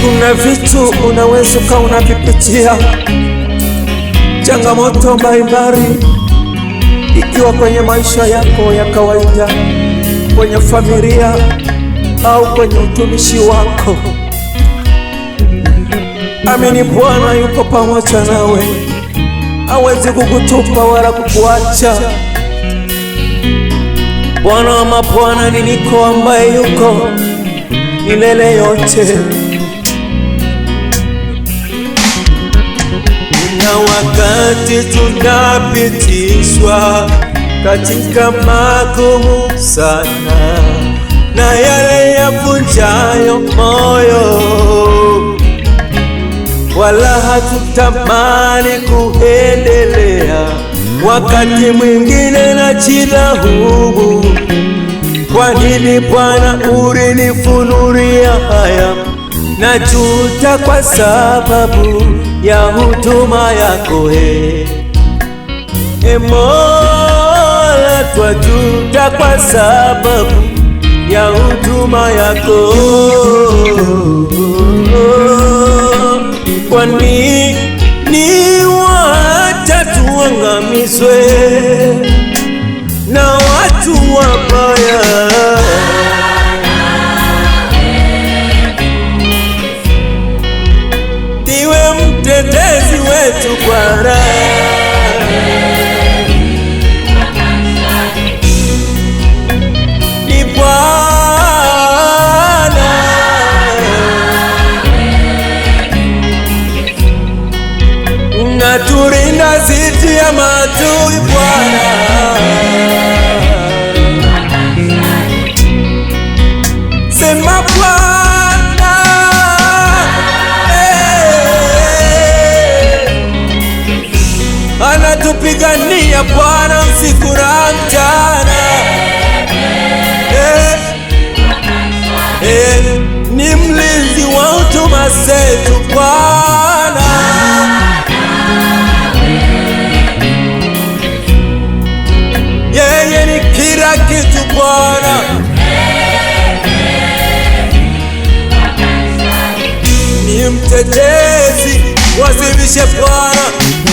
Kuna vitu unaweza kuwa unapitia, changamoto mbalimbali, ikiwa kwenye maisha yako ya kawaida, kwenye familia au kwenye utumishi wako. Amini, Bwana yuko pamoja nawe, hawezi kukutupa wala kukuacha. Bwana wa mabwana ni niko ambaye yuko milele yote. Na wakati tunapitishwa katika magumu sana, na yale yavunjayo moyo, wala hatutamani kuendelea. Wakati mwingine najilaumu, kwa nini Bwana ulinifunulia haya? Najuta kwa sababu ya huduma yako, Mola, twajuta kwa sababu ya huduma yako. Kwa nini wacha tuangamizwe na watu wabaya? Ndiwe mtetezi wetu Bwana, ni Bwana, unatulinda dhidi ya maadui Bwana. Sema Bwana, anatupigania Bwana usiku na mchana, ni mlinzi wa huduma zetu Bwana. Yeye ni kila kitu Bwana, ni mtetezi, wasimishe Bwana.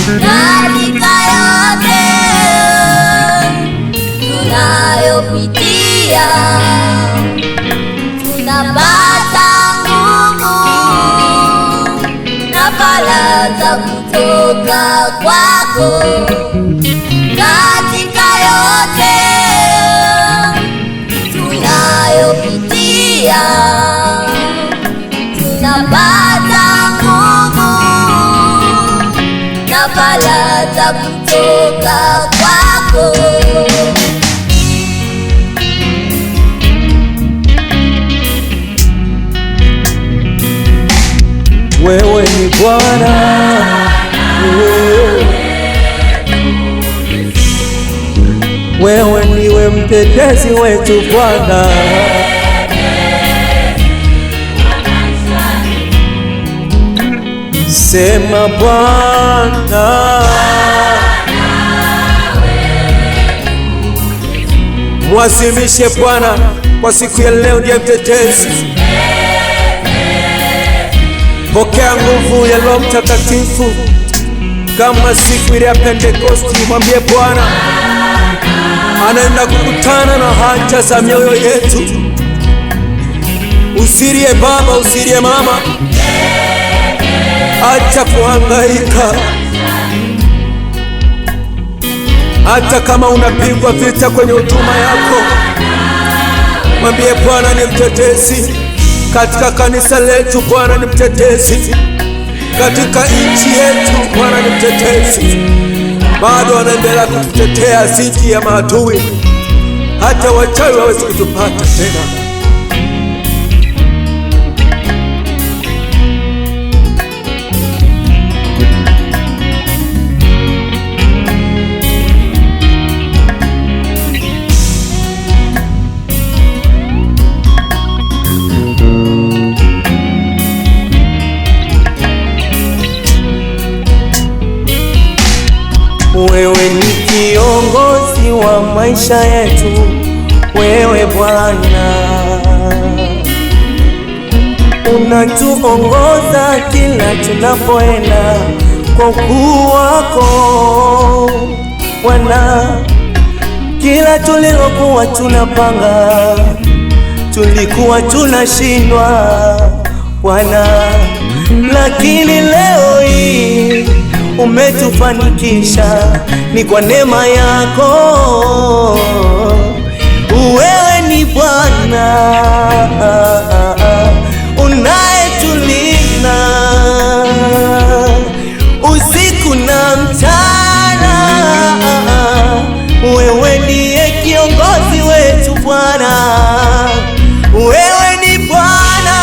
Katika yote tunayopitia, tunapata nguvu na faraja kutoka kwako. Katika yote tunayopitia, tunapata nguvu na faraja kutoka kwako. Wewe ni Bwana, wewe ndiwe mtetezi wetu Bwana. Sema Bwana, mwasimishe Bwana kwa siku ya leo, ndiye mtetezi. Pokea nguvu ya Roho Mtakatifu kama siku ile ya Pentekosti. Mwambie Bwana anaenda kukutana na haja za mioyo yetu. Usilie baba, usilie mama, acha kuhangaika. Hata kama unapigwa vita kwenye huduma yako, mwambie Bwana ni mtetezi. Katika kanisa letu Bwana ni mtetezi, katika nchi yetu Bwana ni mtetezi. Bado anaendelea kututetea dhidi ya maadui, hata wachawi hawezi kutupata tena. Wewe ni kiongozi wa maisha yetu, wewe Bwana unatuongoza kila tunapoenda kwa ukuu wako Bwana. Kila tulilokuwa tunapanga tulikuwa tunashindwa Bwana, lakini leo hii umetufanikisha, ni kwa neema yako. Wewe ni Bwana unayetulinda usiku na mchana. Wewe ndiye kiongozi wetu Bwana, wewe ni Bwana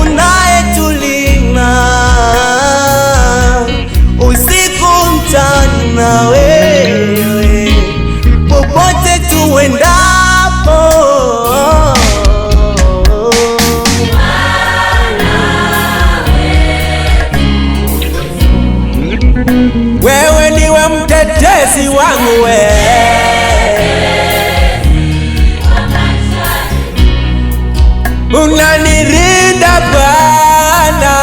unayetulinda usiku mchana. Wewe popote tuendapo, wewe ndiwe mtetezi wangu, unanirinda Bwana,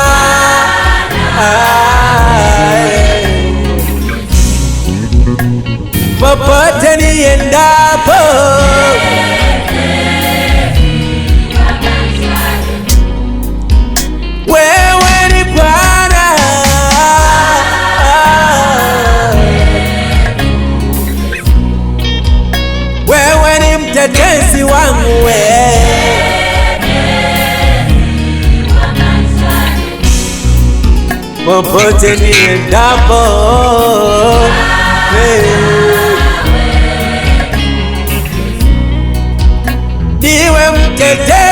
popote niendapo. Wewe ni Bwana, wewe ni mtetezi wangu, popote niendapo. Ndiwe mtetezi